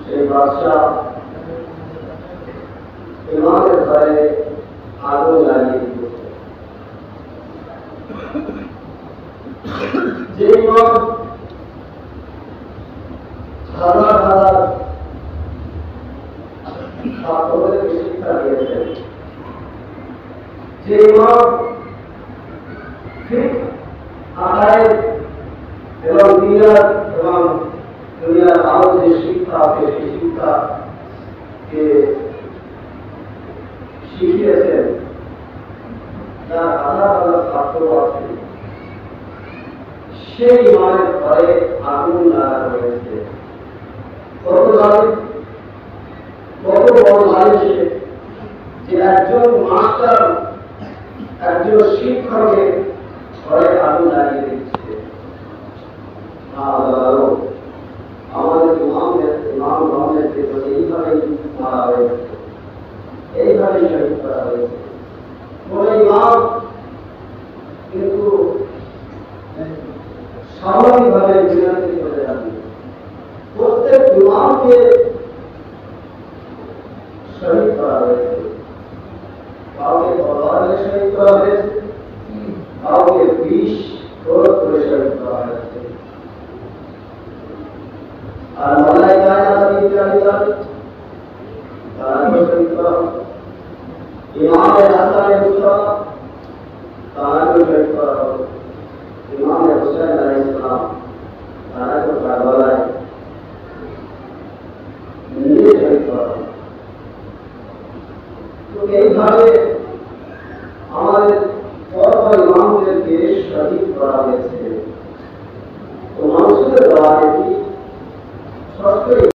সেই বাদশাহ ইমামের ঘরে আগুন লাগিয়ে দিয়েছে। যে ইমাম হাজার হাজার ছাত্রদেরকে শিক্ষা দিয়েছেন, যে ইমাম ঠিক আকায়েদ এবং দুনিয়ার আরো যে শিক্ষা আছে সেই শিক্ষাকে শিখিয়েছেন, যার হাজার হাজার ছাত্র আছে, সেই ইমামের ঘরে আগুন লাগানো হয়েছে। কত বড় মানুষে যে একজন মাস্টার একজন শিক্ষকের ঘরে আগুন লাগিয়ে দিচ্ছে। আমাদের ইমামদেরকে তো এইভাবেই মারা হয়েছে, এইভাবেই শহীদ করা হয়েছে। কোন ইমাম কিন্তু স্বাভাবিকভাবে বিনাতি করে যাবে। প্রত্যেক ইমামকে শহীদ করা হয়েছে, কাউকে তলোয়ারে শহীদ করা হয়েছে, কাউকে বিষ প্রয়োগ করে শহীদ করা হয়েছে। আর মালায়েকারা তারাকে শহীদ করা হবে। ইমামে হাসান মুসতাফা তারাকে শহীদ করা হবে। ইমামে হুসাইন আলাইহিস সালাম তারাকে কারবালায় নিয়ে শহীদ করা হবে। তো এইভাবে আমাদের পরপর ইমামদেরকে শহীদ করা হয়েছে। তো মানুষের দ্বারা এটি সত্যই